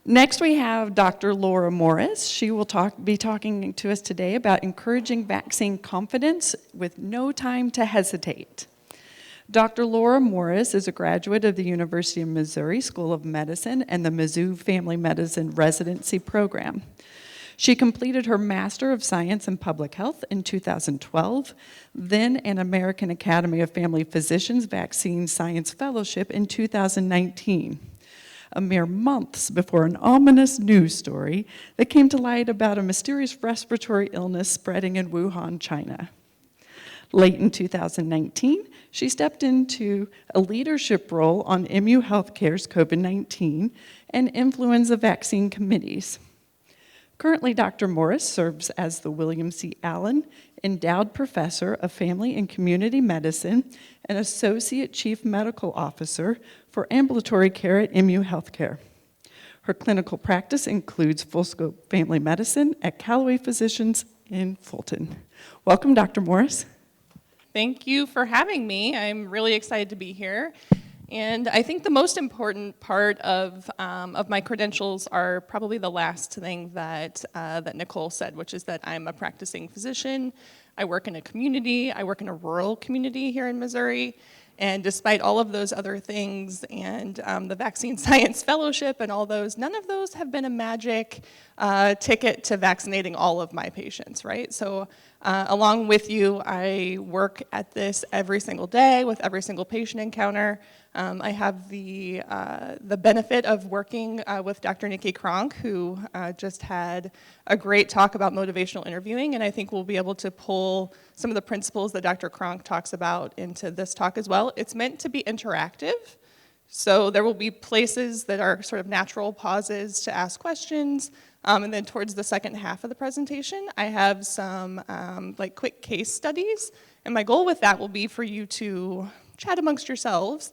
Next, we have Dr. Laura Morris. She will be talking to us today about encouraging vaccine confidence with no time to hesitate. Dr. Laura Morris is a graduate of the University of Missouri School of Medicine and the Mizzou Family Medicine Residency Program. She completed her Master of Science in Public Health in 2012, then an American Academy of Family Physicians Vaccine Science Fellowship in 2019, a mere months before an ominous news story that came to light about a mysterious respiratory illness spreading in Wuhan, China. Late in 2019, she stepped into a leadership role on MU Healthcare's COVID-19 and influenza vaccine committees. Currently, Dr. Morris serves as the William C. Allen Endowed Professor of Family and Community Medicine and Associate Chief Medical Officer for Ambulatory Care at MU Healthcare. Her clinical practice includes full-scope family medicine at Callaway Physicians in Fulton. Welcome, Dr. Morris. Thank you for having me. I'm really excited to be here. And I think the most important part of my credentials are probably the last thing that Nicole said, which is that I'm a practicing physician. I work in a community. I work in a rural community here in Missouri. And despite all of those other things and the Vaccine Science Fellowship and all those, none of those have been a magic ticket to vaccinating all of my patients, right? So along with you, I work at this every single day with every single patient encounter. I have the benefit of working with Dr. Nikki Kronk, who just had a great talk about motivational interviewing, and I think we'll be able to pull some of the principles that Dr. Kronk talks about into this talk as well. It's meant to be interactive, so there will be places that are sort of natural pauses to ask questions, and then towards the second half of the presentation, I have some like quick case studies, and my goal with that will be for you to chat amongst yourselves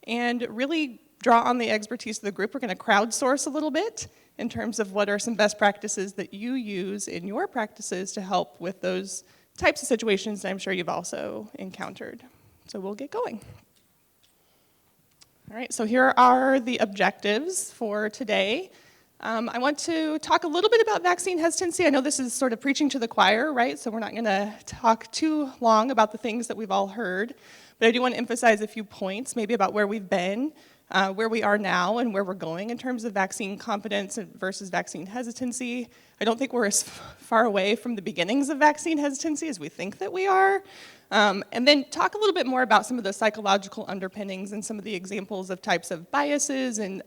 and really draw on the expertise of the group. We're going to crowdsource a little bit in terms of what are some best practices that you use in your practices to help with those types of situations that I'm sure you've also encountered. So we'll get going. All right, so here are the objectives for today. I want to talk a little bit about vaccine hesitancy. I know this is sort of preaching to the choir, right? So we're not going to talk too long about the things that we've all heard. But I do want to emphasize a few points, maybe about where we've been, where we are now, and where we're going in terms of vaccine confidence versus vaccine hesitancy. I don't think we're as far away from the beginnings of vaccine hesitancy as we think that we are. And then talk a little bit more about some of the psychological underpinnings and some of the examples of types of biases and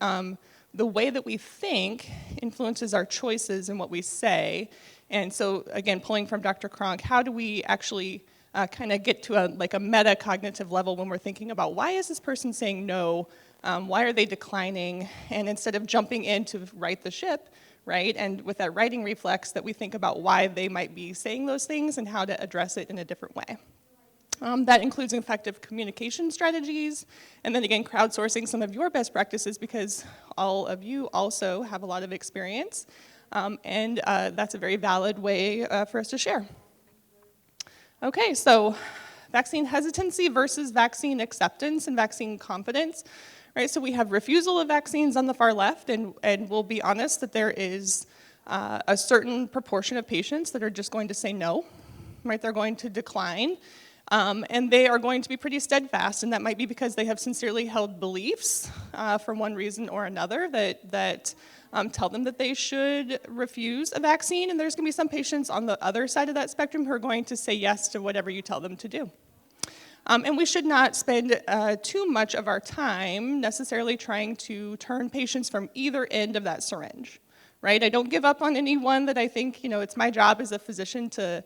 the way that we think influences our choices and what we say. And so, again, pulling from Dr. Kronk, how do we actually kind of get to a metacognitive level when we're thinking about why is this person saying no, why are they declining, and instead of jumping in to right the ship, right, and with that righting reflex that we think about why they might be saying those things and how to address it in a different way. That includes effective communication strategies, and then again, crowdsourcing some of your best practices because all of you also have a lot of experience, and that's a very valid way for us to share. Okay, so vaccine hesitancy versus vaccine acceptance and vaccine confidence, right? So we have refusal of vaccines on the far left, and we'll be honest that there is a certain proportion of patients that are just going to say no, right? They're going to decline, and they are going to be pretty steadfast, and that might be because they have sincerely held beliefs for one reason or another that tell them that they should refuse a vaccine, and there's going to be some patients on the other side of that spectrum who are going to say yes to whatever you tell them to do. And we should not spend too much of our time necessarily trying to turn patients from either end of that syringe, right? I don't give up on anyone that I think, it's my job as a physician to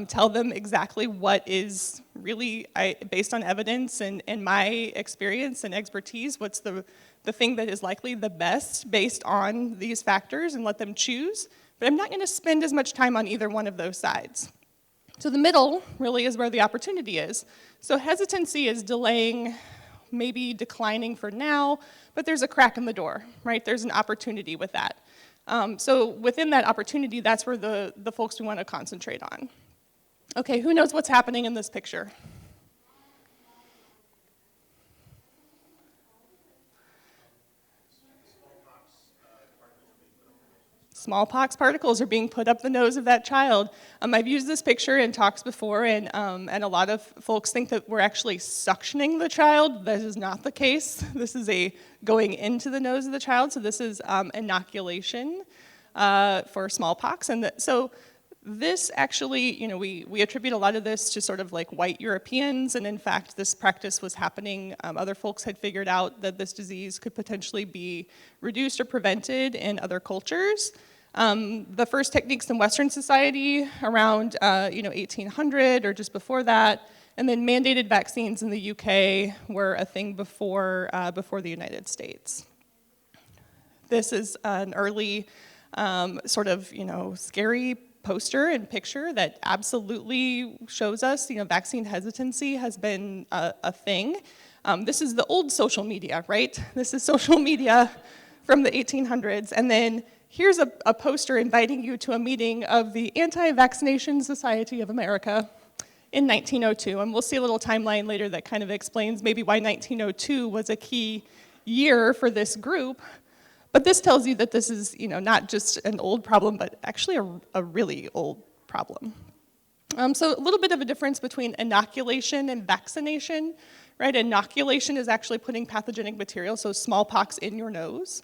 tell them exactly what is really, based on evidence and my experience and expertise, what's the thing that is likely the best based on these factors and let them choose. But I'm not going to spend as much time on either one of those sides. So the middle really is where the opportunity is. So hesitancy is delaying, maybe declining for now, but there's a crack in the door, right? There's an opportunity with that. So within that opportunity, that's where the folks we want to concentrate on. Okay, who knows what's happening in this picture? smallpox particles are being put up the nose of that child. I've used this picture in talks before, and a lot of folks think that we're actually suctioning the child. This is not the case. This is a going into the nose of the child, so this is inoculation for smallpox. And so this actually, we attribute a lot of this to sort of like white Europeans, and in fact, this practice was happening. Other folks had figured out that this disease could potentially be reduced or prevented in other cultures. The first techniques in Western society around 1800 or just before that, and then mandated vaccines in the UK were a thing before the United States. This is an early scary poster and picture that absolutely shows us, vaccine hesitancy has been a thing. This is the old social media, right? This is social media from the 1800s. And then here's a poster inviting you to a meeting of the Anti-Vaccination Society of America in 1902. And we'll see a little timeline later that kind of explains maybe why 1902 was a key year for this group. But this tells you that this is, not just an old problem, but actually a really old problem. So a little bit of a difference between inoculation and vaccination, right? Inoculation is actually putting pathogenic material, so smallpox in your nose,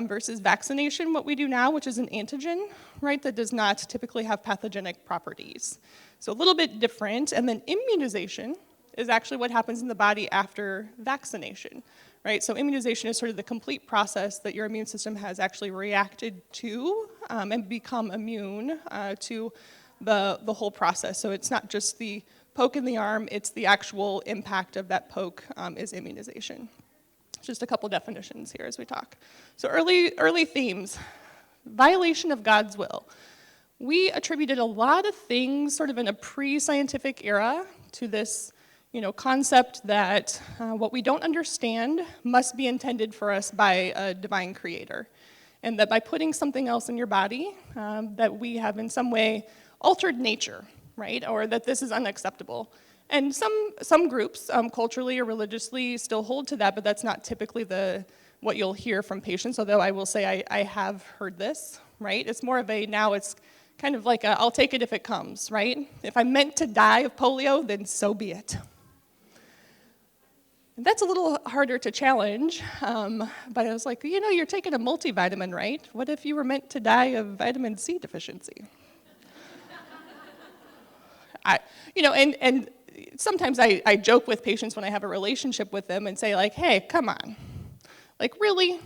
versus vaccination, what we do now, which is an antigen, right, that does not typically have pathogenic properties. So a little bit different. And then immunization is actually what happens in the body after vaccination. Right, so immunization is sort of the complete process that your immune system has actually reacted to and become immune to the whole process. So it's not just the poke in the arm, it's the actual impact of that poke is immunization. Just a couple definitions here as we talk. So early themes, violation of God's will. We attributed a lot of things sort of in a pre-scientific era to this concept that what we don't understand must be intended for us by a divine creator. And that by putting something else in your body, that we have in some way altered nature, right? Or that this is unacceptable. And some groups, culturally or religiously, still hold to that, but that's not typically what you'll hear from patients, although I will say I have heard this, right? It's more of now it's kind of like I'll take it if it comes, right? If I'm meant to die of polio, then so be it. And that's a little harder to challenge, but I was like, you're taking a multivitamin, right? What if you were meant to die of vitamin C deficiency? And sometimes I joke with patients when I have a relationship with them and say, like, hey, come on. Like, really?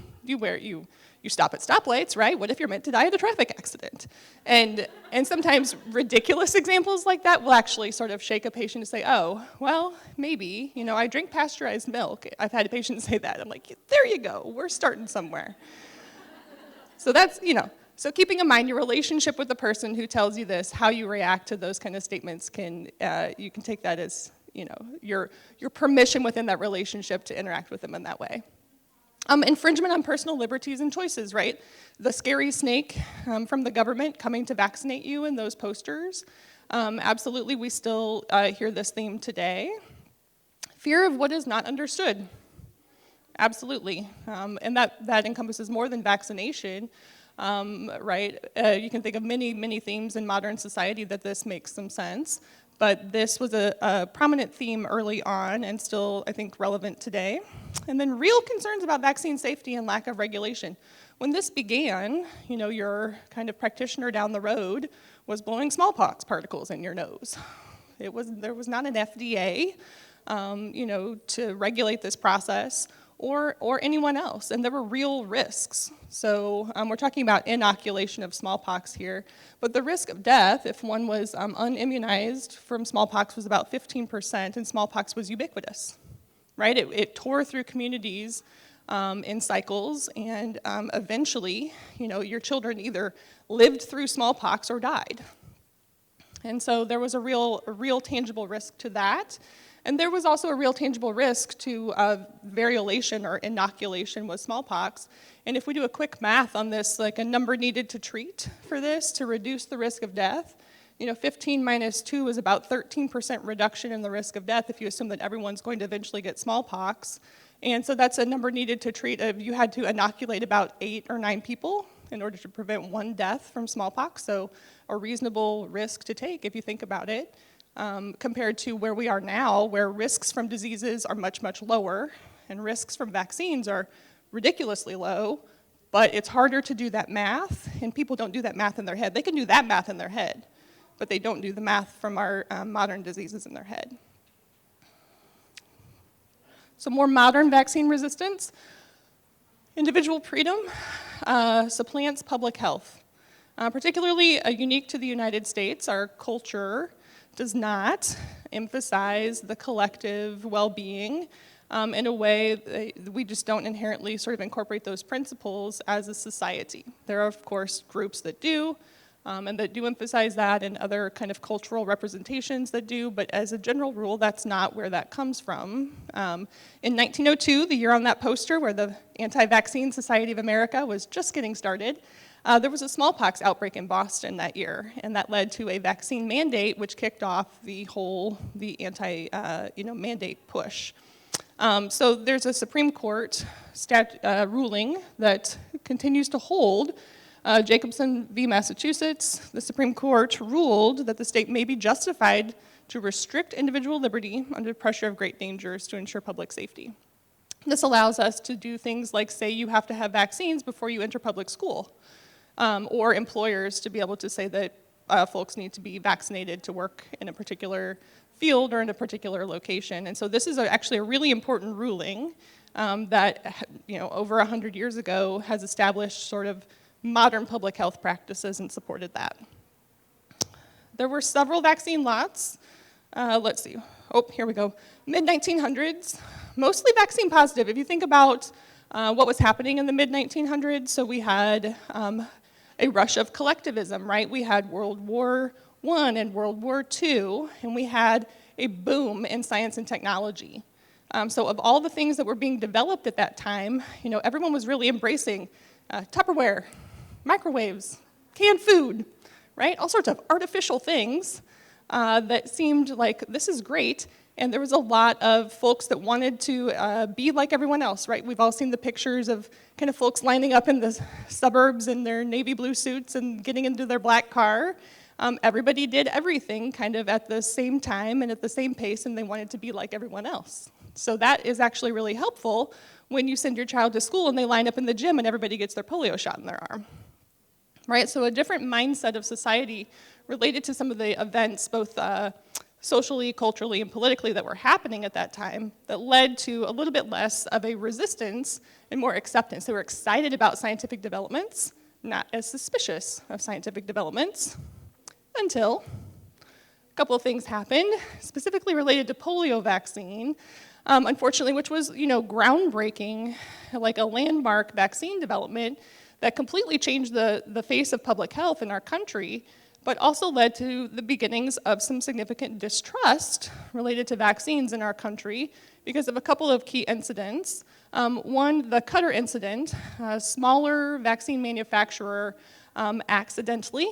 You stop at stoplights, right? What if you're meant to die in a traffic accident? And sometimes ridiculous examples like that will actually sort of shake a patient to say, oh, well, maybe, I drink pasteurized milk. I've had a patient say that. I'm like, there you go. We're starting somewhere. So that's, so keeping in mind your relationship with the person who tells you this, how you react to those kind of statements you can take that as, your permission within that relationship to interact with them in that way. Infringement on personal liberties and choices, right? The scary snake from the government coming to vaccinate you in those posters. Absolutely, we still hear this theme today. Fear of what is not understood. Absolutely. And that encompasses more than vaccination, right? You can think of many, many themes in modern society that this makes some sense. But this was a prominent theme early on and still, I think, relevant today. And then real concerns about vaccine safety and lack of regulation. When this began, your kind of practitioner down the road was blowing smallpox particles in your nose. There was not an FDA, to regulate this process or anyone else, and there were real risks. So we're talking about inoculation of smallpox here, but the risk of death, if one was unimmunized from smallpox, was about 15%, and smallpox was ubiquitous, right? It tore through communities in cycles, and eventually, your children either lived through smallpox or died. And so there was a real tangible risk to that. And there was also a real tangible risk to variolation or inoculation with smallpox. And if we do a quick math on this, like a number needed to treat for this to reduce the risk of death, 15 minus 2 is about 13% reduction in the risk of death if you assume that everyone's going to eventually get smallpox. And so that's a number needed to treat if you had to inoculate about 8 or 9 people in order to prevent one death from smallpox, so a reasonable risk to take if you think about it, compared to where we are now, where risks from diseases are much, much lower, and risks from vaccines are ridiculously low, but it's harder to do that math, and people don't do that math in their head. They can do that math in their head, but they don't do the math from our modern diseases in their head. So more modern vaccine resistance. Individual freedom supplants public health. Particularly unique to the United States, our culture does not emphasize the collective well-being in a way that we just don't inherently sort of incorporate those principles as a society. There are, of course, groups that do, and that do emphasize that, and other kind of cultural representations that do, but as a general rule, that's not where that comes from. In 1902, the year on that poster where the Anti-Vaccine Society of America was just getting started, there was a smallpox outbreak in Boston that year, and that led to a vaccine mandate, which kicked off the anti-mandate push. So there's a Supreme Court ruling that continues to hold. Jacobson v. Massachusetts, the Supreme Court ruled that the state may be justified to restrict individual liberty under pressure of great dangers to ensure public safety. This allows us to do things like say you have to have vaccines before you enter public school, or employers to be able to say that folks need to be vaccinated to work in a particular field or in a particular location. And so this is actually a really important ruling that over 100 years ago has established sort of modern public health practices and supported that. There were several vaccine lots. Let's see. Oh, here we go. Mid-1900s, mostly vaccine positive. If you think about what was happening in the mid-1900s, so we had a rush of collectivism, right? We had World War I and World War II, and we had a boom in science and technology. So of all the things that were being developed at that time, everyone was really embracing Tupperware, microwaves, canned food, right? All sorts of artificial things that seemed like this is great. And there was a lot of folks that wanted to be like everyone else, right? We've all seen the pictures of kind of folks lining up in the suburbs in their navy blue suits and getting into their black car. Everybody did everything kind of at the same time and at the same pace, and they wanted to be like everyone else. So that is actually really helpful when you send your child to school and they line up in the gym and everybody gets their polio shot in their arm, right? So a different mindset of society related to some of the events, both socially, culturally, and politically that were happening at that time that led to a little bit less of a resistance and more acceptance. They were excited about scientific developments, not as suspicious of scientific developments, until a couple of things happened, specifically related to polio vaccine, unfortunately, which was, groundbreaking, like a landmark vaccine development that completely changed the face of public health in our country, but also led to the beginnings of some significant distrust related to vaccines in our country because of a couple of key incidents. One, the Cutter incident, a smaller vaccine manufacturer accidentally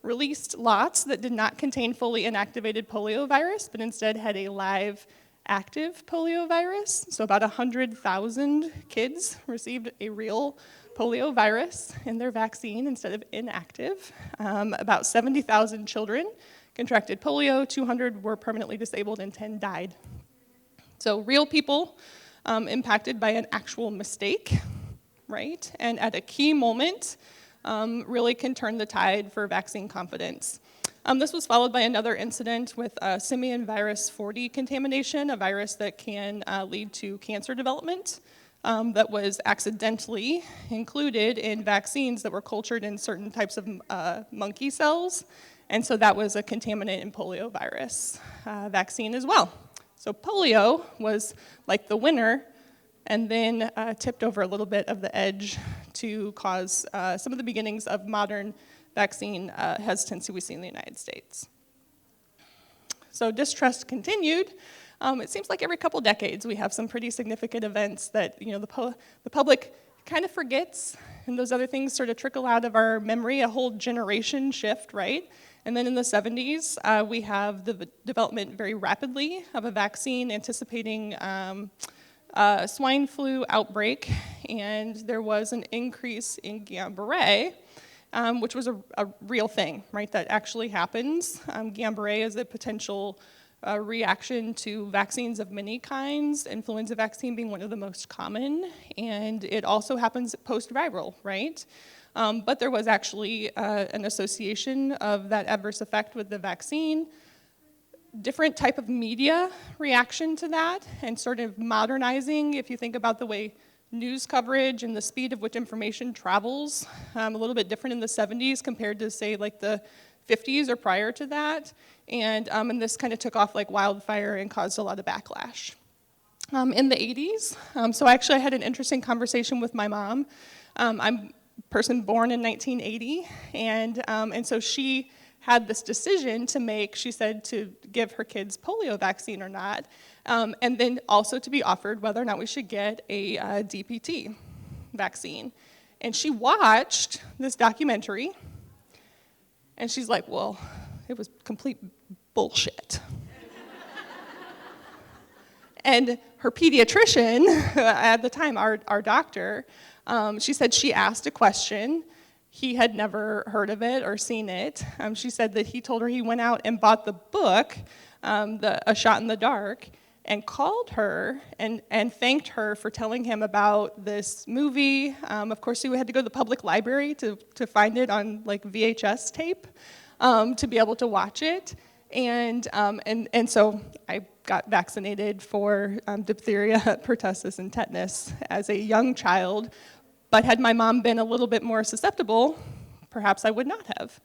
released lots that did not contain fully inactivated polio virus, but instead had a live active polio virus. So about 100,000 kids received a real polio virus in their vaccine instead of inactive. About 70,000 children contracted polio, 200 were permanently disabled, and 10 died. So real people impacted by an actual mistake, right? And at a key moment, really can turn the tide for vaccine confidence. This was followed by another incident with simian virus 40 contamination, a virus that can lead to cancer development that was accidentally included in vaccines that were cultured in certain types of monkey cells. And so that was a contaminant in poliovirus vaccine as well. So polio was like the winner and then tipped over a little bit of the edge to cause some of the beginnings of modern vaccine hesitancy we see in the United States. So distrust continued. It seems like every couple decades we have some pretty significant events that the public kind of forgets, and those other things sort of trickle out of our memory, a whole generation shift, right? And then in the 70s, we have the development very rapidly of a vaccine anticipating swine flu outbreak and there was an increase in Guillain-Barré, which was a real thing, right, that actually happens. Guillain-Barré is a potential reaction to vaccines of many kinds, influenza vaccine being one of the most common, and it also happens post-viral, right? But there was actually an association of that adverse effect with the vaccine. Different type of media reaction to that, and sort of modernizing, if you think about the way news coverage and the speed of which information travels, a little bit different in the 70s compared to, say, like the 50s or prior to that. And this kind of took off like wildfire and caused a lot of backlash. In the 80s, so actually I had an interesting conversation with my mom. I'm a person born in 1980, and so she had this decision to make, she said, to give her kids polio vaccine or not, and then also to be offered whether or not we should get a DPT vaccine. And she watched this documentary, and she's like, well, it was complete bullshit. And her pediatrician, at the time, our doctor, she said she asked a question. He had never heard of it or seen it. She said that he told her he went out and bought the book, A Shot in the Dark, and called her and thanked her for telling him about this movie. Of course, he had to go to the public library to find it on like VHS tape to be able to watch it. And so I got vaccinated for diphtheria, pertussis, and tetanus as a young child. But had my mom been a little bit more susceptible, perhaps I would not have.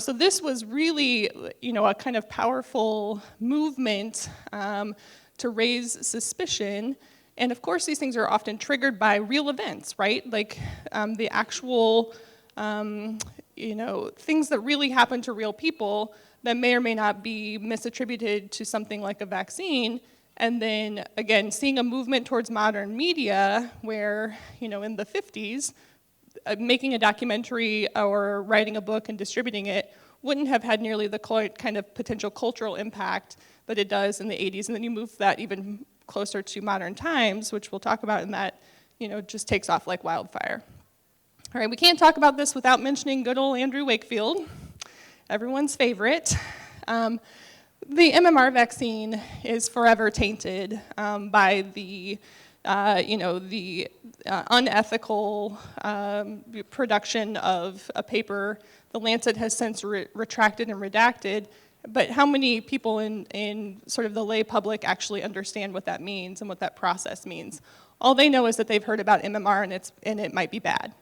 So this was really, a kind of powerful movement to raise suspicion. And of course, these things are often triggered by real events, right? Like the actual, things that really happen to real people that may or may not be misattributed to something like a vaccine. And then, again, seeing a movement towards modern media where, in the 50s, making a documentary or writing a book and distributing it wouldn't have had nearly the kind of potential cultural impact that it does in the 80s. And then you move that even closer to modern times, which we'll talk about in that, just takes off like wildfire. All right, we can't talk about this without mentioning good old Andrew Wakefield, everyone's favorite. The MMR vaccine is forever tainted by the unethical production of a paper. The Lancet has since retracted and redacted, but how many people in sort of the lay public actually understand what that means and what that process means? All they know is that they've heard about MMR and it might be bad.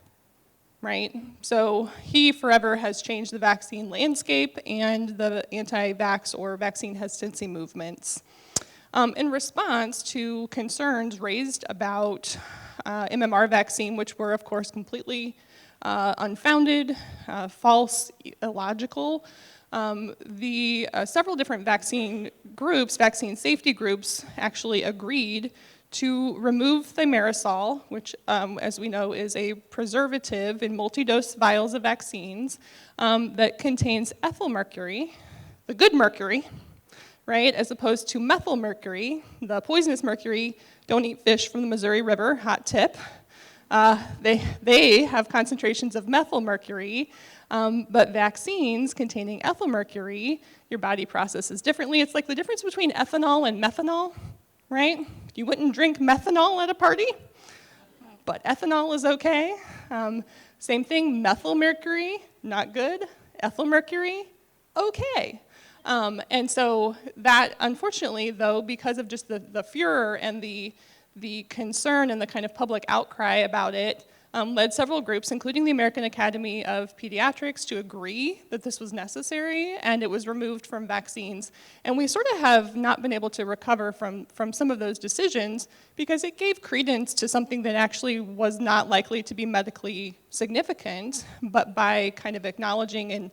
Right? So he forever has changed the vaccine landscape and the anti-vax or vaccine hesitancy movements. In response to concerns raised about MMR vaccine, which were, of course, completely unfounded, false, illogical, several different vaccine groups, vaccine safety groups, actually agreed to remove thimerosal, which, as we know, is a preservative in multi-dose vials of vaccines that contains ethyl mercury, the good mercury, right, as opposed to methyl mercury, the poisonous mercury. Don't eat fish from the Missouri River, hot tip. They have concentrations of methyl mercury, but vaccines containing ethyl mercury, your body processes differently. It's like the difference between ethanol and methanol, right? You wouldn't drink methanol at a party, but ethanol is okay. Same thing, methyl mercury, not good. Ethyl mercury, okay. And so that, unfortunately, though, because of just the furor and the concern and the kind of public outcry about it, led several groups, including the American Academy of Pediatrics, to agree that this was necessary, and it was removed from vaccines. And we sort of have not been able to recover from some of those decisions because it gave credence to something that actually was not likely to be medically significant, but by kind of acknowledging and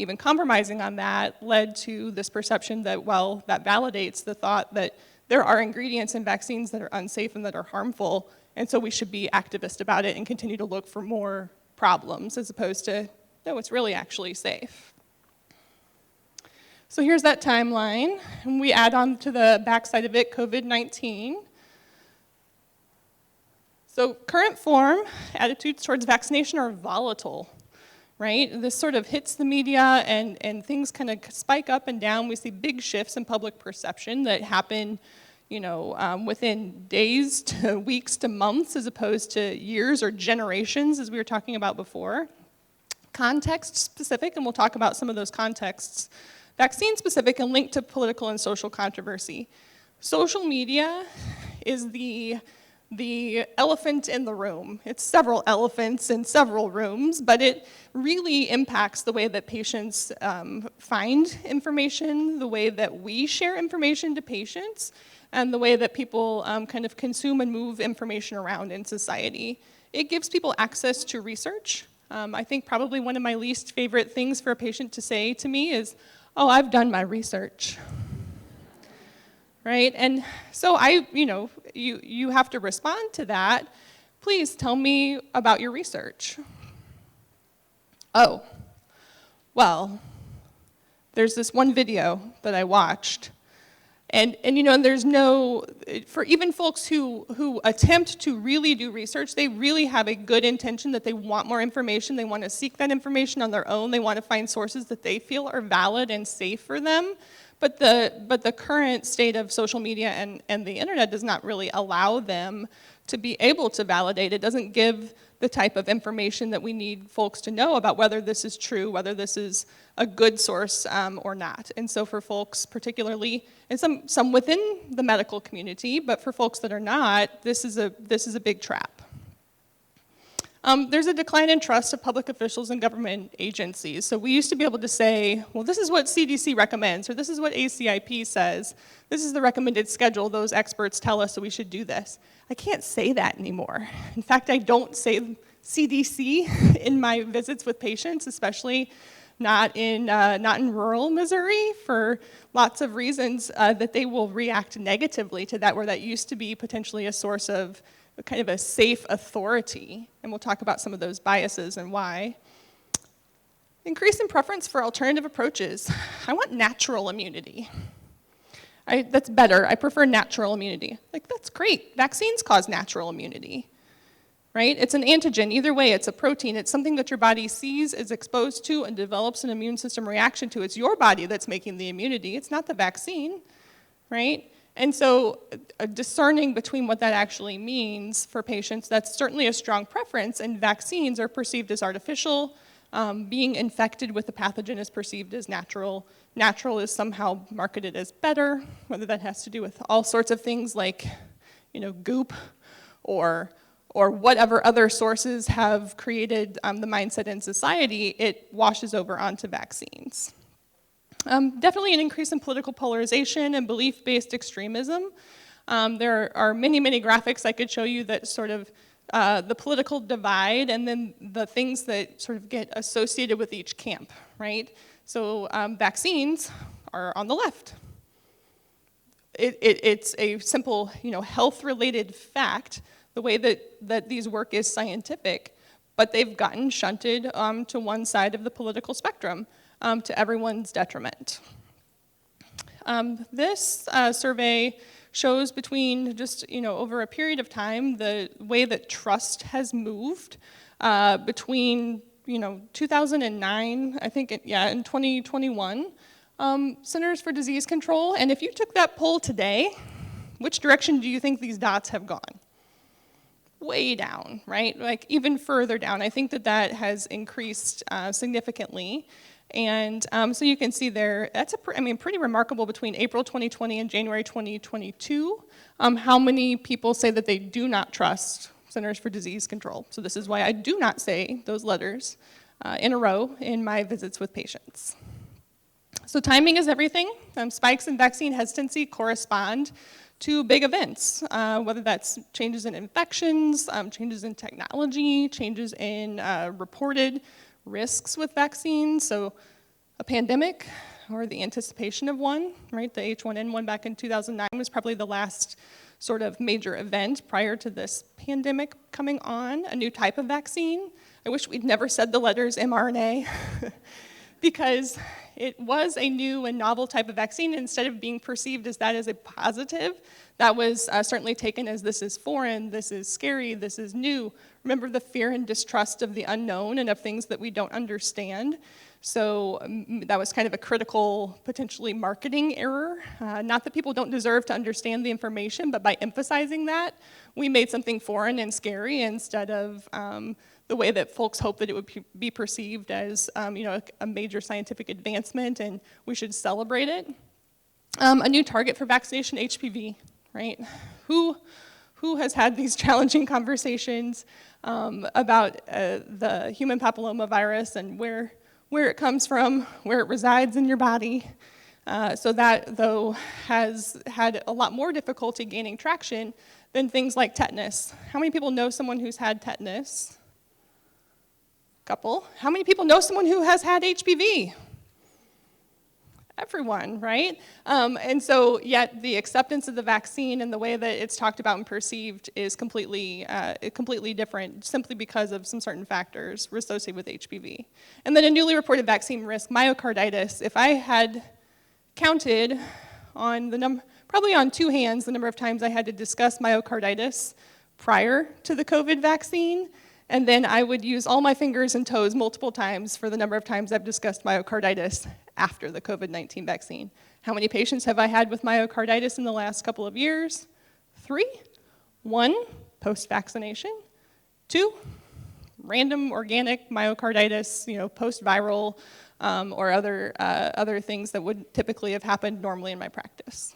even compromising on that led to this perception that, well, that validates the thought that there are ingredients in vaccines that are unsafe and that are harmful, and so we should be activist about it and continue to look for more problems as opposed to, no, it's really actually safe. So here's that timeline, and we add on to the backside of it COVID-19. So current form, attitudes towards vaccination are volatile, right? This sort of hits the media and things kind of spike up and down. We see big shifts in public perception that happen, within days to weeks to months as opposed to years or generations, as we were talking about before. Context specific, and we'll talk about some of those contexts. Vaccine specific and linked to political and social controversy. Social media is the elephant in the room. It's several elephants in several rooms, but it really impacts the way that patients find information, the way that we share information to patients, and the way that people kind of consume and move information around in society. It gives people access to research. I think probably one of my least favorite things for a patient to say to me is, "Oh, I've done my research." Right? And so you have to respond to that. Please tell me about your research. Oh, well, there's this one video that I watched. And there's no, for even folks who attempt to really do research, they really have a good intention that they want more information, they want to seek that information on their own, they want to find sources that they feel are valid and safe for them. But the current state of social media and the internet does not really allow them to be able to validate. It doesn't give the type of information that we need folks to know about whether this is true, whether this is a good source or not. And so for folks particularly, and some within the medical community, but for folks that are not, this is a big trap. There's a decline in trust of public officials and government agencies. So we used to be able to say, well, this is what CDC recommends, or this is what ACIP says. This is the recommended schedule. Those experts tell us that we should do this. I can't say that anymore. In fact, I don't say CDC in my visits with patients, especially not in rural Missouri, for lots of reasons that they will react negatively to that, where that used to be potentially a source of kind of a safe authority, and we'll talk about some of those biases and why. Increase in preference for alternative approaches. I want natural immunity. That's better. I prefer natural immunity. Like, that's great. Vaccines cause natural immunity, right? It's an antigen. Either way, it's a protein. It's something that your body sees, is exposed to, and develops an immune system reaction to. It's your body that's making the immunity. It's not the vaccine, right? And so discerning between what that actually means for patients, that's certainly a strong preference, and vaccines are perceived as artificial. Being infected with the pathogen is perceived as natural. Natural is somehow marketed as better, whether that has to do with all sorts of things like, goop or whatever other sources have created the mindset in society, it washes over onto vaccines. Definitely an increase in political polarization and belief-based extremism. There are many, many graphics I could show you that sort of the political divide and then the things that sort of get associated with each camp, right? So vaccines are on the left. It's a simple, health-related fact, the way that these work is scientific, but they've gotten shunted to one side of the political spectrum. To everyone's detriment. This survey shows between just, over a period of time, the way that trust has moved between, 2009, I think, and 2021, Centers for Disease Control. And if you took that poll today, which direction do you think these dots have gone? Way down, right? Like even further down. I think that has increased significantly. And so you can see there, that's pretty remarkable between April 2020 and January 2022, how many people say that they do not trust Centers for Disease Control. So this is why I do not say those letters in a row in my visits with patients. So timing is everything. Spikes in vaccine hesitancy correspond to big events, whether that's changes in infections, changes in technology, changes in reported risks with vaccines, so a pandemic or the anticipation of one, right? The H1N1 back in 2009 was probably the last sort of major event prior to this pandemic coming on, a new type of vaccine. I wish we'd never said the letters mRNA because it was a new and novel type of vaccine. Instead of being perceived as that as a positive, that was certainly taken as this is foreign, this is scary, this is new. Remember the fear and distrust of the unknown and of things that we don't understand. So that was kind of a critical, potentially marketing error. Not that people don't deserve to understand the information, but by emphasizing that, we made something foreign and scary instead of the way that folks hope that it would be perceived as a major scientific advancement, and we should celebrate it. A new target for vaccination, HPV, right? Who has had these challenging conversations about the human papillomavirus and where it comes from, where it resides in your body? So that, though, has had a lot more difficulty gaining traction than things like tetanus. How many people know someone who's had tetanus? Couple. How many people know someone who has had HPV? Everyone, right? And so yet the acceptance of the vaccine and the way that it's talked about and perceived is completely different simply because of some certain factors associated with HPV. And then a newly reported vaccine risk, myocarditis. If I had counted on probably on two hands the number of times I had to discuss myocarditis prior to the COVID vaccine, and then I would use all my fingers and toes multiple times for the number of times I've discussed myocarditis after the COVID-19 vaccine. How many patients have I had with myocarditis in the last couple of years? 3. 1, post-vaccination. 2, random organic myocarditis, post-viral or other things that would typically have happened normally in my practice.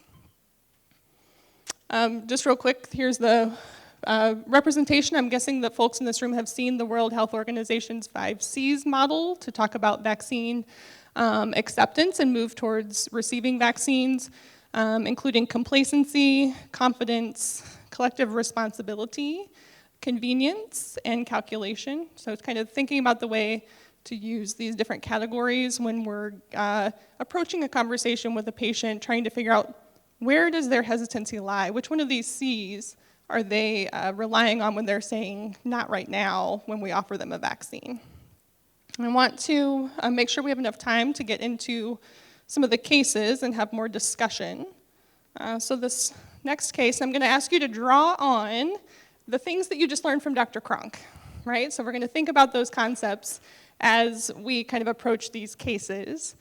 Just real quick, here's the representation. I'm guessing that folks in this room have seen the World Health Organization's 5 C's model to talk about vaccine acceptance and move towards receiving vaccines, including complacency, confidence, collective responsibility, convenience, and calculation. So it's kind of thinking about the way to use these different categories when we're approaching a conversation with a patient, trying to figure out where does their hesitancy lie? Which one of these C's are they relying on when they're saying not right now when we offer them a vaccine? I want to make sure we have enough time to get into some of the cases and have more discussion. So this next case, I'm going to ask you to draw on the things that you just learned from Dr. Cronk, right? So we're going to think about those concepts as we kind of approach these cases.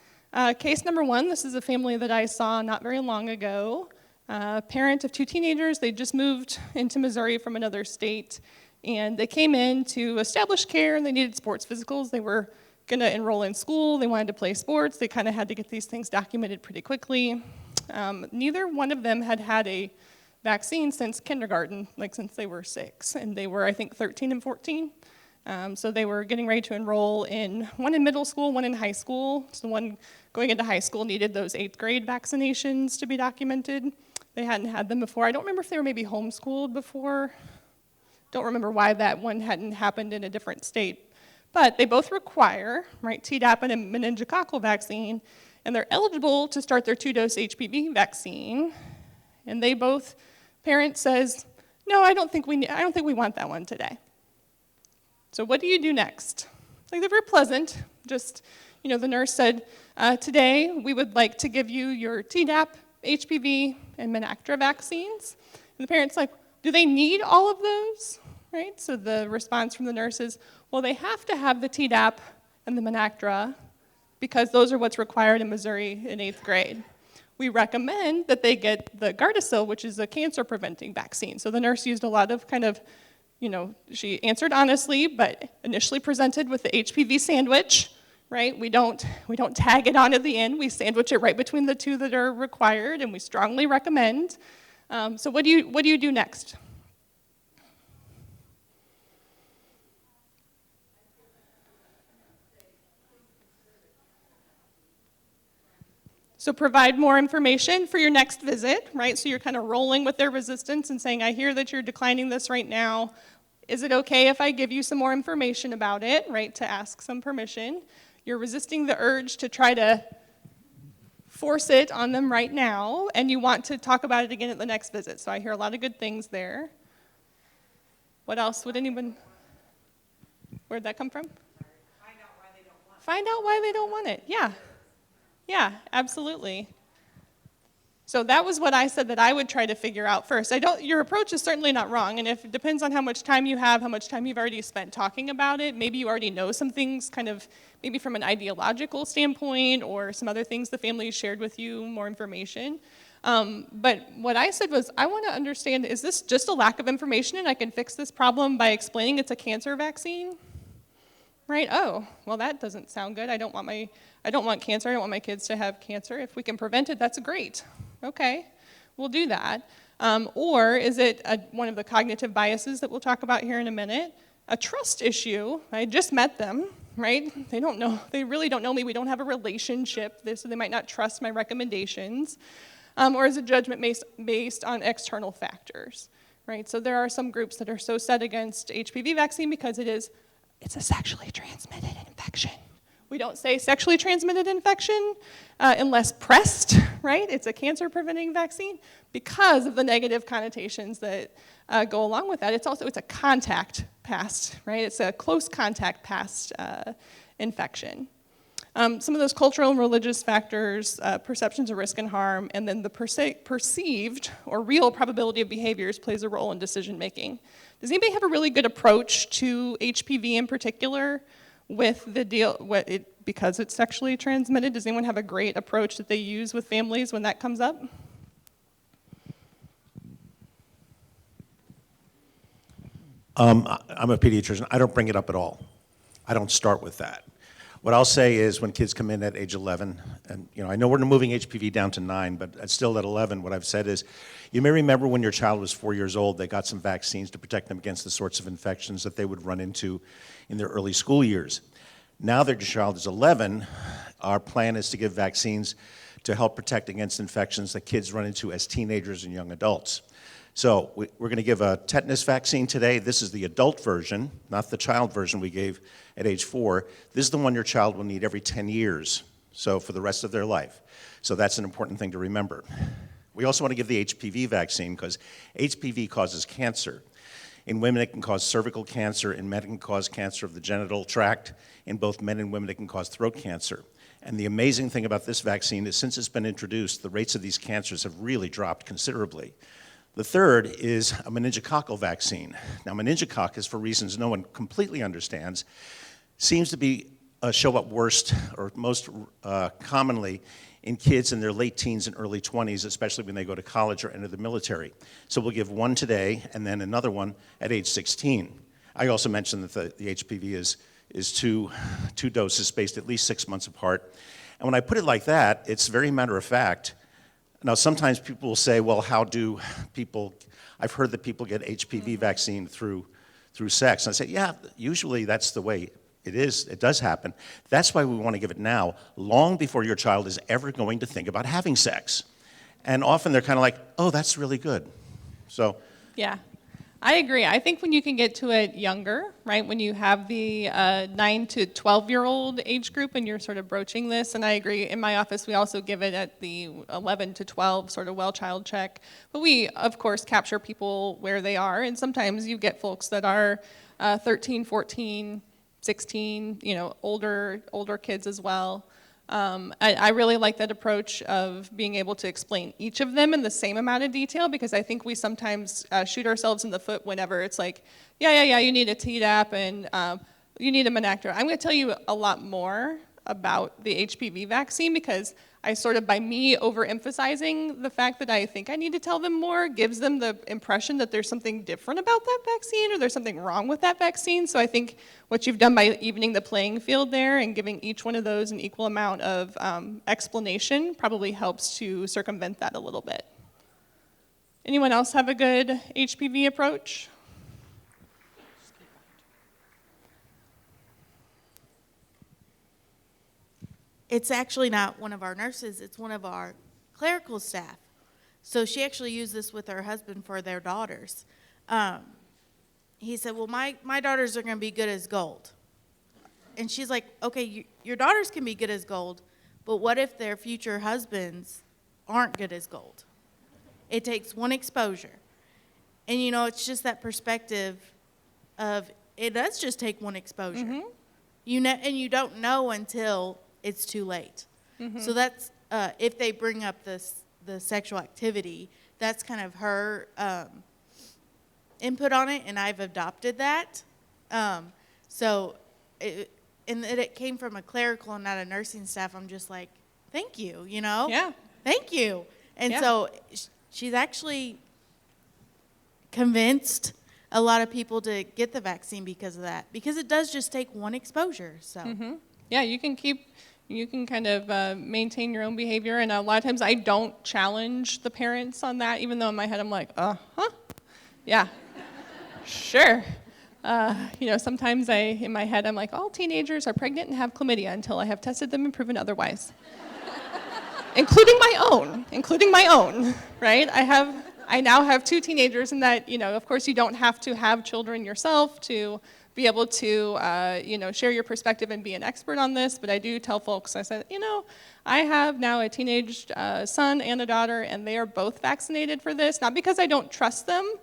Case number 1, this is a family that I saw not very long ago. Parent of 2 teenagers. They just moved into Missouri from another state, and they came in to establish care, and they needed sports physicals. They were going to enroll in school. They wanted to play sports. They kind of had to get these things documented pretty quickly. Neither one of them had had a vaccine since kindergarten, like since they were 6, and they were, I think, 13 and 14. So they were getting ready to enroll one in middle school, one in high school. So one going into high school needed those 8th grade vaccinations to be documented. They hadn't had them before. I don't remember if they were maybe homeschooled before. Don't remember why that one hadn't happened in a different state. But they both require, right, Tdap and a meningococcal vaccine, and they're eligible to start their 2-dose HPV vaccine. And they both, parent says, no, I don't think we want that one today. So what do you do next? Like, they're very pleasant. Just, the nurse said, today we would like to give you your Tdap, HPV, and Menactra vaccines. And the parent's like, do they need all of those? Right? So the response from the nurse is, well, they have to have the Tdap and the Menactra because those are what's required in Missouri in 8th grade. We recommend that they get the Gardasil, which is a cancer-preventing vaccine. So the nurse used a lot of she answered honestly, but initially presented with the HPV sandwich, right? We don't tag it on at the end. We sandwich it right between the 2 that are required, and we strongly recommend. So what do you do next? So provide more information for your next visit, right? So you're kind of rolling with their resistance and saying, I hear that you're declining this right now. Is it okay if I give you some more information about it, right, to ask some permission? You're resisting the urge to try to force it on them right now, and you want to talk about it again at the next visit. So I hear a lot of good things there. What else would anyone, where'd that come from? Find out why they don't want it. Yeah, absolutely. So that was what I said that I would try to figure out first. Your approach is certainly not wrong, and if it depends on how much time you have, how much time you've already spent talking about it, maybe you already know some things kind of maybe from an ideological standpoint or some other things the family shared with you, more information. But what I said was, I want to understand, is this just a lack of information and I can fix this problem by explaining it's a cancer vaccine? Right? Oh, well, that doesn't sound good. I don't want cancer. I don't want my kids to have cancer. If we can prevent it, that's great. Okay, we'll do that. Or is it one of the cognitive biases that we'll talk about here in a minute? A trust issue. I just met them, right? They really don't know me. We don't have a relationship, so they might not trust my recommendations. Or is it judgment based on external factors, right? So there are some groups that are so set against HPV vaccine because it's a sexually transmitted infection. We don't say sexually transmitted infection unless pressed, right? It's a cancer-preventing vaccine because of the negative connotations that go along with that. It's a contact past, right? It's a close contact past infection. Some of those cultural and religious factors, perceptions of risk and harm, and then the perceived or real probability of behaviors plays a role in decision making. Does anybody have a really good approach to HPV in particular with the deal, because it's sexually transmitted? Does anyone have a great approach that they use with families when that comes up? I'm a pediatrician. I don't bring it up at all. I don't start with that. What I'll say is when kids come in at age 11, and I know we're moving HPV down to 9, but still at 11, what I've said is, you may remember when your child was 4 years old, they got some vaccines to protect them against the sorts of infections that they would run into in their early school years. Now that your child is 11, our plan is to give vaccines to help protect against infections that kids run into as teenagers and young adults. So we're going to give a tetanus vaccine today. This is the adult version, not the child version we gave at age 4. This is the one your child will need every 10 years, so for the rest of their life. So that's an important thing to remember. We also want to give the HPV vaccine because HPV causes cancer. In women, it can cause cervical cancer. In men, it can cause cancer of the genital tract. In both men and women, it can cause throat cancer. And the amazing thing about this vaccine is since it's been introduced, the rates of these cancers have really dropped considerably. The third is a meningococcal vaccine. Now, meningococcus, for reasons no one completely understands, seems to be show up worst or most commonly in kids in their late teens and early 20s, especially when they go to college or enter the military. So we'll give one today and then another one at age 16. I also mentioned that the HPV is two doses spaced at least 6 months apart. And when I put it like that, it's very matter of fact. Now, sometimes people will say, well, how do people, I've heard that people get HPV vaccine through sex. And I say, yeah, usually that's the way it is. It does happen. That's why we want to give it now, long before your child is ever going to think about having sex. And often they're kind of like, oh, that's really good. So. Yeah, I agree. I think when you can get to it younger, right, when you have the 9 to 12-year-old age group and you're sort of broaching this, and I agree, in my office we also give it at the 11 to 12 sort of well-child check. But we, of course, capture people where they are, and sometimes you get folks that are 13, 14, 16, older kids as well. I really like that approach of being able to explain each of them in the same amount of detail, because I think we sometimes shoot ourselves in the foot whenever it's like, yeah, you need a Tdap and you need a Menactor. I'm going to tell you a lot more about the HPV vaccine because I sort of, by me overemphasizing the fact that I think I need to tell them more, gives them the impression that there's something different about that vaccine or there's something wrong with that vaccine. So I think what you've done by evening the playing field there and giving each one of those an equal amount of explanation probably helps to circumvent that a little bit. Anyone else have a good HPV approach? It's actually not one of our nurses, it's one of our clerical staff. So she actually used this with her husband for their daughters. He said, well, my daughters are going to be good as gold. And she's like, okay, your daughters can be good as gold, but what if their future husbands aren't good as gold? It takes one exposure. And, it's just that perspective of it does just take one exposure. Mm-hmm. And you don't know until it's too late. So that's, if they bring up the sexual activity, that's kind of her input on it, and I've adopted that. And that it came from a clerical and not a nursing staff. I'm just like, thank you, Yeah. Thank you. And Yeah. so she's actually convinced a lot of people to get the vaccine because of that, because it does just take one exposure. So Yeah, you can kind of maintain your own behavior, and a lot of times I don't challenge the parents on that, even though in my head I'm like, yeah, sure. Sometimes in my head I'm like, all teenagers are pregnant and have chlamydia until I have tested them and proven otherwise. including my own, right? I now have 2 teenagers, and that, of course you don't have to have children yourself to be able to, share your perspective and be an expert on this, but I do tell folks, I said, I have now a teenage son and a daughter, and they are both vaccinated for this, not because I don't trust them,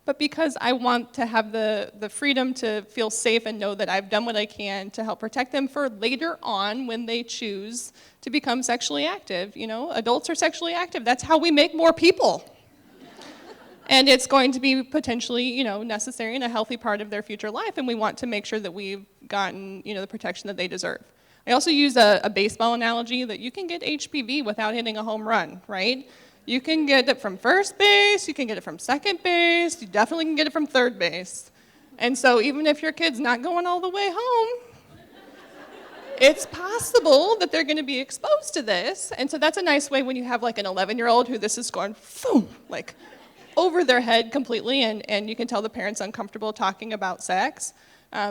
but because I want to have the freedom to feel safe and know that I've done what I can to help protect them for later on when they choose to become sexually active. Adults are sexually active. That's how we make more people. And it's going to be potentially, necessary and a healthy part of their future life, and we want to make sure that we've gotten, the protection that they deserve. I also use a baseball analogy that you can get HPV without hitting a home run, right? You can get it from first base, you can get it from second base, you definitely can get it from third base. And so even if your kid's not going all the way home, it's possible that they're going to be exposed to this. And so that's a nice way when you have like an 11-year-old who this is going, boom, like over their head completely, and you can tell the parent's uncomfortable talking about sex.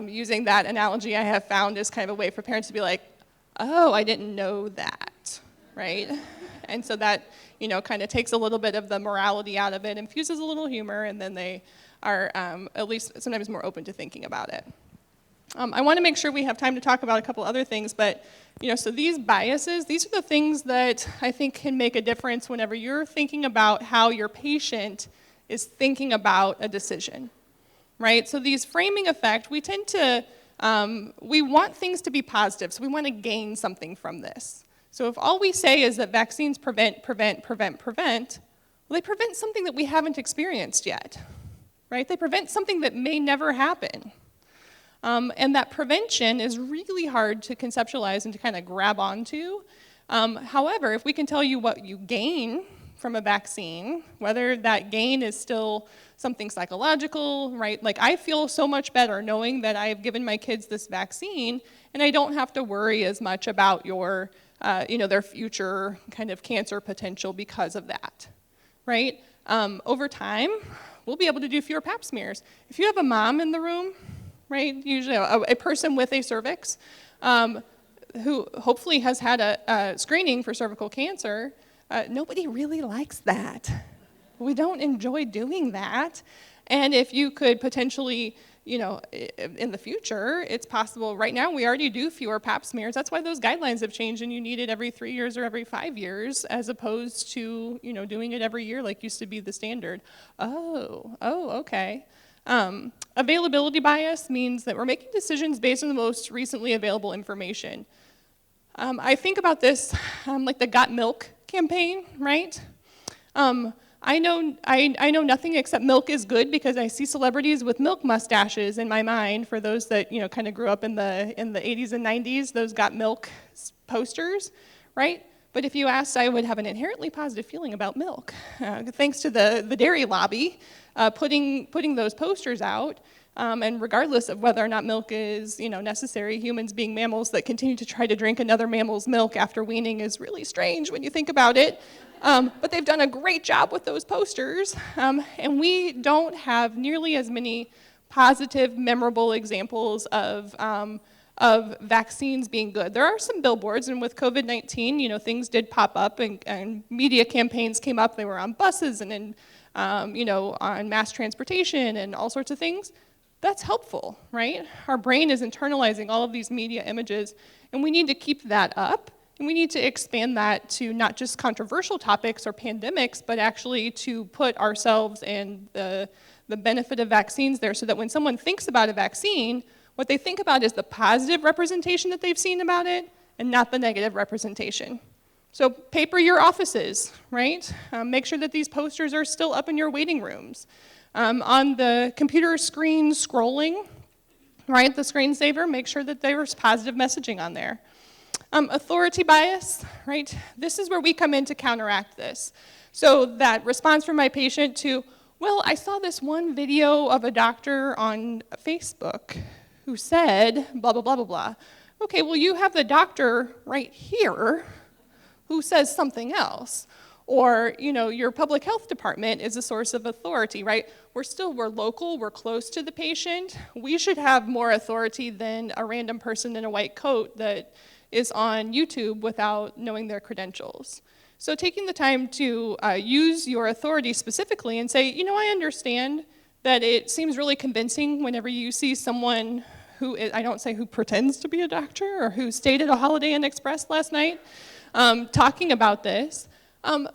Using that analogy I have found is kind of a way for parents to be like, oh, I didn't know that, right? And so that, kind of takes a little bit of the morality out of it, infuses a little humor, and then they are at least sometimes more open to thinking about it. I want to make sure we have time to talk about a couple other things, but so these biases, these are the things that I think can make a difference whenever you're thinking about how your patient is thinking about a decision, right? So these framing effect, we tend to, we want things to be positive, so we want to gain something from this. So if all we say is that vaccines prevent, well, they prevent something that we haven't experienced yet, right? They prevent something that may never happen. And that prevention is really hard to conceptualize and to kind of grab onto. However, if we can tell you what you gain from a vaccine, whether that gain is still something psychological, right? Like I feel so much better knowing that I have given my kids this vaccine, and I don't have to worry as much about their future kind of cancer potential because of that, right? Over time, we'll be able to do fewer pap smears. If you have a mom in the room, right, usually a person with a cervix, who hopefully has had a screening for cervical cancer, nobody really likes that. We don't enjoy doing that. And if you could potentially, in the future, it's possible. Right now, we already do fewer pap smears. That's why those guidelines have changed, and you need it every 3 years or every 5 years, as opposed to, doing it every year like used to be the standard. Oh, okay. Availability bias means that we're making decisions based on the most recently available information. I think about this like the Got Milk campaign, right? I know nothing except milk is good because I see celebrities with milk mustaches in my mind. For those that kind of grew up in the 80s and 90s, those Got Milk posters, right? But if you asked, I would have an inherently positive feeling about milk, thanks to the dairy lobby putting those posters out. And regardless of whether or not milk is necessary, humans being mammals that continue to try to drink another mammal's milk after weaning is really strange when you think about it. But they've done a great job with those posters, and we don't have nearly as many positive, memorable examples of vaccines being good. There are some billboards, and with COVID-19, things did pop up, and media campaigns came up. They were on buses and in, on mass transportation and all sorts of things. That's helpful, right? Our brain is internalizing all of these media images, and we need to keep that up, and we need to expand that to not just controversial topics or pandemics, but actually to put ourselves and the benefit of vaccines there, so that when someone thinks about a vaccine, What they think about is the positive representation that they've seen about it and not the negative representation. So paper your offices, right? Make sure that these posters are still up in your waiting rooms. On the computer screen scrolling, right, the screensaver, make sure that there's positive messaging on there. Authority bias, right? This is where we come in to counteract this. So that response from my patient to, well, I saw this one video of a doctor on Facebook who said blah, blah, blah, blah, blah. Okay, well, you have the doctor right here who says something else. Or, you know, your public health department is a source of authority, right? We're local, we're close to the patient. We should have more authority than a random person in a white coat that is on YouTube without knowing their credentials. So taking the time to use your authority specifically and say, you know, I understand that it seems really convincing whenever you see someone who, I don't say who pretends to be a doctor or who stayed at a Holiday Inn Express last night, talking about this. But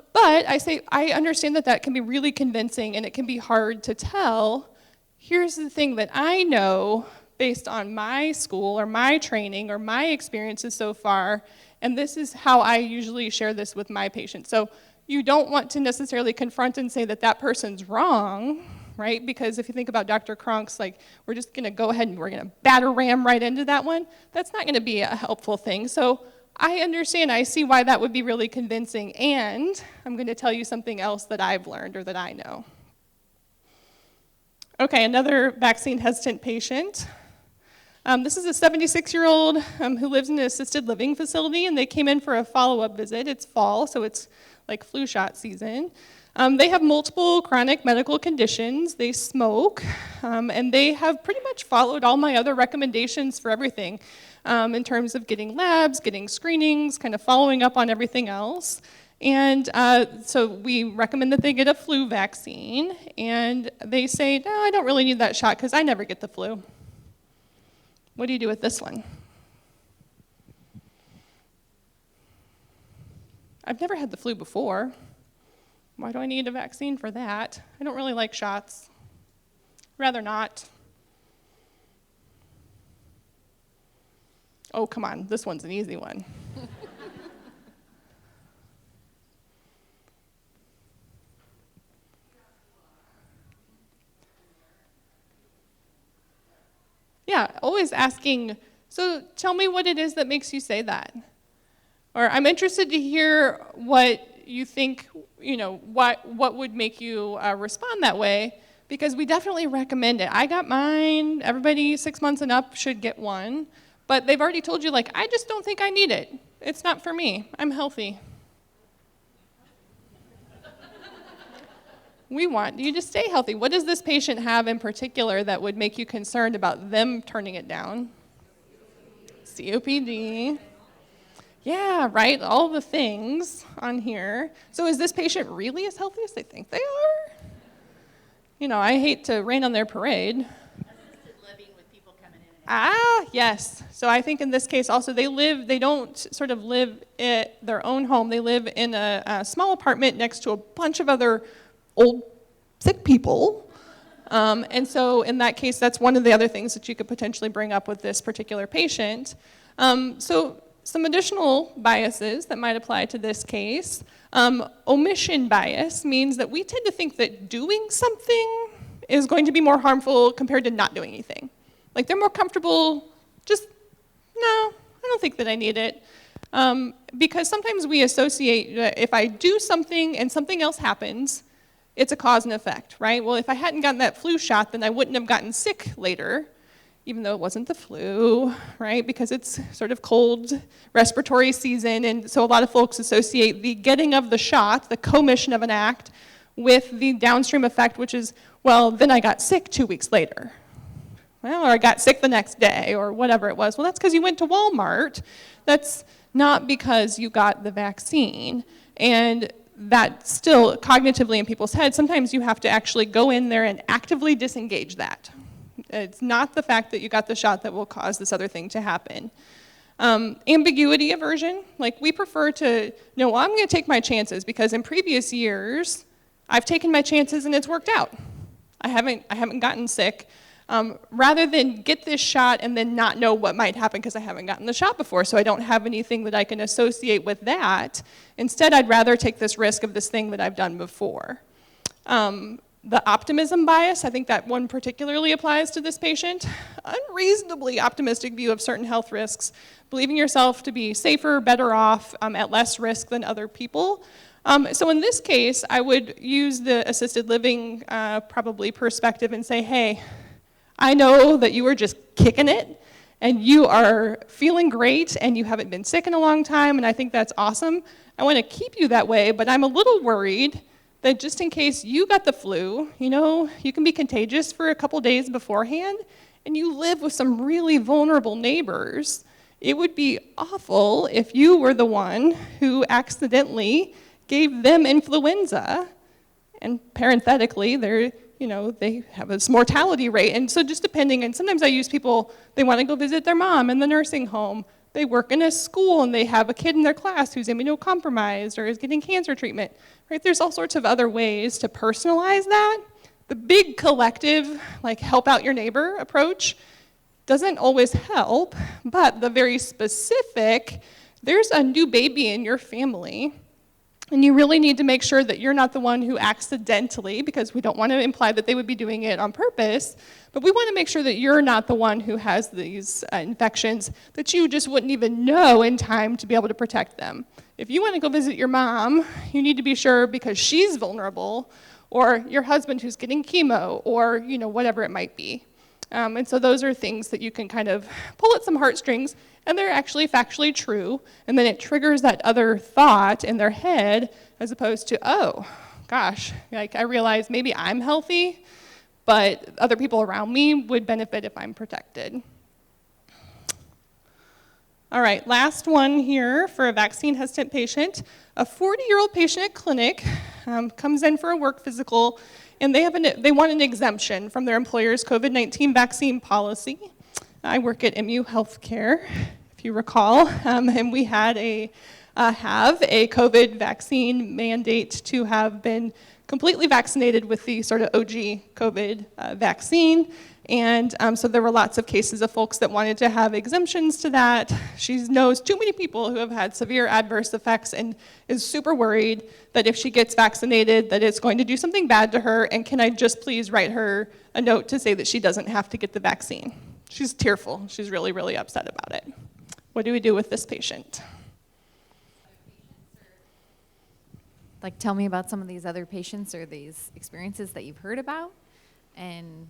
I say, I understand that that can be really convincing and it can be hard to tell. Here's the thing that I know based on my school or my training or my experiences so far, and this is how I usually share this with my patients. So you don't want to necessarily confront and say that that person's wrong, right? Because if you think about Dr. Cronk's, like, we're just gonna go ahead and we're gonna batter ram right into that one, that's not gonna be a helpful thing. So I understand, I see why that would be really convincing, and I'm gonna tell you something else that I've learned or that I know. Okay, another vaccine hesitant patient. This is a 76-year-old who lives in an assisted living facility, and they came in for a follow-up visit. It's fall, so it's like flu shot season. They have multiple chronic medical conditions. They smoke, and they have pretty much followed all my other recommendations for everything in terms of getting labs, getting screenings, kind of following up on everything else. And so we recommend that they get a flu vaccine, and they say, no, I don't really need that shot because I never get the flu. What do you do with this one? I've never had the flu before. Why do I need a vaccine for that? I don't really like shots. Rather not. Oh, come on, this one's an easy one. Yeah, always asking, so tell me what it is that makes you say that. Or I'm interested to hear what you think, you know, what would make you respond that way, because we definitely recommend it. I got mine, everybody 6 months and up should get one, but they've already told you, like, I just don't think I need it. It's not for me, I'm healthy. We want you to stay healthy. What does this patient have in particular that would make you concerned about them turning it down? COPD. Yeah, right, all the things on here. So is this patient really as healthy as they think they are? You know, I hate to rain on their parade. Assisted living with people coming in. Yes. So I think in this case also they don't sort of live at their own home. They live in a small apartment next to a bunch of other old sick people. And so in that case, that's one of the other things that you could potentially bring up with this particular patient. So some additional biases that might apply to this case. Omission bias means that we tend to think that doing something is going to be more harmful compared to not doing anything. Like they're more comfortable, just, no, I don't think that I need it. Because sometimes we associate that if I do something and something else happens, it's a cause and effect, right? Well, if I hadn't gotten that flu shot, then I wouldn't have gotten sick later, even though it wasn't the flu, right? Because it's sort of cold respiratory season, and so a lot of folks associate the getting of the shot, the commission of an act, with the downstream effect, which is, well, then I got sick 2 weeks later. Well, or I got sick the next day, or whatever it was. Well, that's because you went to Walmart. That's not because you got the vaccine. And that still, cognitively in people's heads, sometimes you have to actually go in there and actively disengage that. It's not the fact that you got the shot that will cause this other thing to happen. Ambiguity aversion, like we prefer to, no, well, I'm gonna take my chances because in previous years, I've taken my chances and it's worked out. I haven't gotten sick. rather than get this shot and then not know what might happen because I haven't gotten the shot before, so I don't have anything that I can associate with that. Instead, I'd rather take this risk of this thing that I've done before. The optimism bias, I think that one particularly applies to this patient. Unreasonably optimistic view of certain health risks, believing yourself to be safer, better off, at less risk than other people. So in this case, I would use the assisted living probably perspective and say, hey, I know that you are just kicking it and you are feeling great and you haven't been sick in a long time, and I think that's awesome. I want to keep you that way, but I'm a little worried that just in case you got the flu, you can be contagious for a couple days beforehand, and you live with some really vulnerable neighbors. It would be awful if you were the one who accidentally gave them influenza, and parenthetically, they have this mortality rate. And so just depending, and sometimes I use people, they want to go visit their mom in the nursing home. They work in a school and they have a kid in their class who's immunocompromised or is getting cancer treatment, right? There's all sorts of other ways to personalize that. The big collective, like help out your neighbor approach, doesn't always help, but the very specific, there's a new baby in your family, and you really need to make sure that you're not the one who accidentally, because we don't want to imply that they would be doing it on purpose, but we want to make sure that you're not the one who has these infections that you just wouldn't even know in time to be able to protect them. If you want to go visit your mom, you need to be sure because she's vulnerable, or your husband who's getting chemo, or whatever it might be. And so those are things that you can kind of pull at some heartstrings, and they're actually factually true, and then it triggers that other thought in their head as opposed to, oh, gosh, like I realize maybe I'm healthy, but other people around me would benefit if I'm protected. All right, last one here for a vaccine-hesitant patient. A 40-year-old patient at clinic comes in for a work physical, and they want an exemption from their employer's COVID-19 vaccine policy. I work at MU Healthcare, if you recall, and we had have a COVID vaccine mandate to have been completely vaccinated with the sort of OG COVID vaccine. And so there were lots of cases of folks that wanted to have exemptions to that. She knows too many people who have had severe adverse effects and is super worried that if she gets vaccinated that it's going to do something bad to her, and can I just please write her a note to say that she doesn't have to get the vaccine? She's tearful. She's really, really upset about it. What do we do with this patient? Like, tell me about some of these other patients or these experiences that you've heard about, and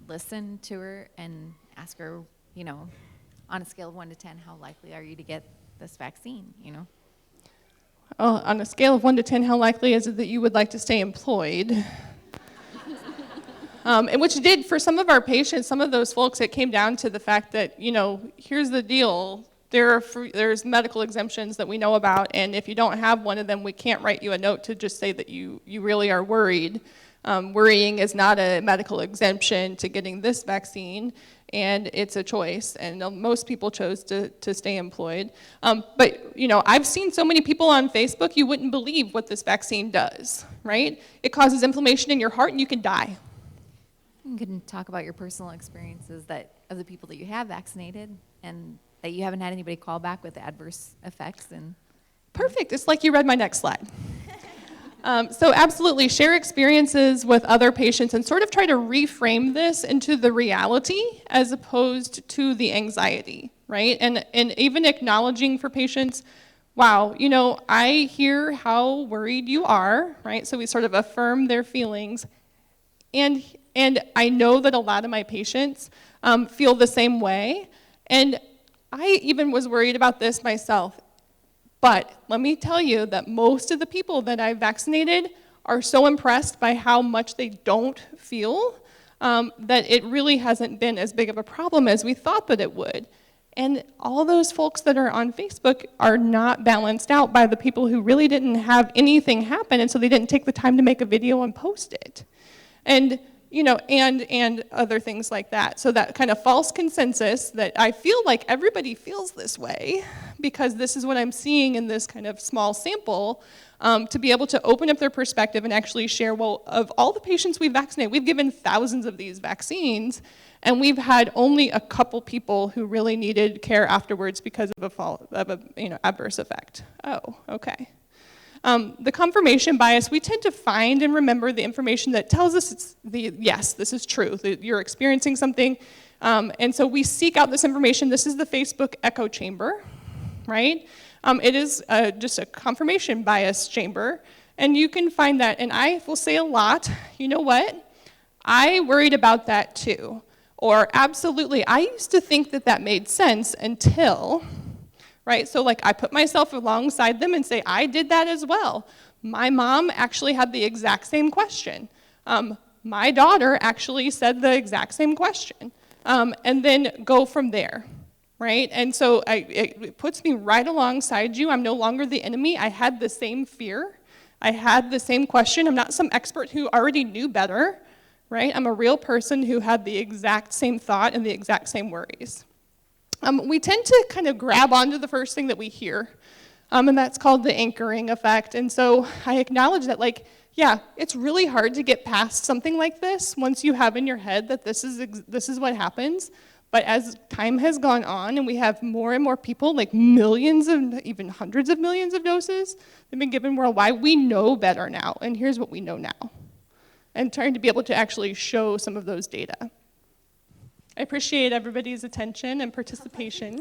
listen to her and ask her, on a scale of 1 to 10, how likely are you to get this vaccine, Oh, on a scale of 1 to 10, how likely is it that you would like to stay employed? And which did, for some of our patients, some of those folks, it came down to the fact that, here's the deal. There's medical exemptions that we know about, and if you don't have one of them, we can't write you a note to just say that you really are worried. Worrying is not a medical exemption to getting this vaccine, and it's a choice, and most people chose to stay employed. But, I've seen so many people on Facebook, you wouldn't believe what this vaccine does, right? It causes inflammation in your heart, and you can die. You can talk about your personal experiences of the people that you have vaccinated, and that you haven't had anybody call back with adverse effects. And Perfect. It's like you read my next slide. So absolutely, share experiences with other patients and sort of try to reframe this into the reality as opposed to the anxiety, right? And even acknowledging for patients, wow, I hear how worried you are, right? So we sort of affirm their feelings. And I know that a lot of my patients feel the same way. And I even was worried about this myself. But let me tell you that most of the people that I've vaccinated are so impressed by how much they don't feel that it really hasn't been as big of a problem as we thought that it would. And all those folks that are on Facebook are not balanced out by the people who really didn't have anything happen, and so they didn't take the time to make a video and post it. And and other things like that. So that kind of false consensus that I feel like everybody feels this way because this is what I'm seeing in this kind of small sample, to be able to open up their perspective and actually share, well, of all the patients we've vaccinated, we've given thousands of these vaccines, and we've had only a couple people who really needed care afterwards because of a adverse effect. Oh, okay. The confirmation bias, we tend to find and remember the information that tells us yes, this is true, that you're experiencing something. And so we seek out this information. This is the Facebook echo chamber, right? It is just a confirmation bias chamber. And you can find that, and I will say a lot, you know what? I worried about that too. Or absolutely, I used to think that that made sense until, right? So like I put myself alongside them and say, I did that as well. My mom actually had the exact same question. My daughter actually said the exact same question. And then go from there, right? And so it puts me right alongside you. I'm no longer the enemy. I had the same fear. I had the same question. I'm not some expert who already knew better, right? I'm a real person who had the exact same thought and the exact same worries. We tend to kind of grab onto the first thing that we hear, and that's called the anchoring effect. And so I acknowledge that, like, yeah, it's really hard to get past something like this once you have in your head that this is what happens. But as time has gone on and we have more and more people, like millions and even hundreds of millions of doses that have been given worldwide, we know better now. And here's what we know now. And trying to be able to actually show some of those data. I appreciate everybody's attention and participation.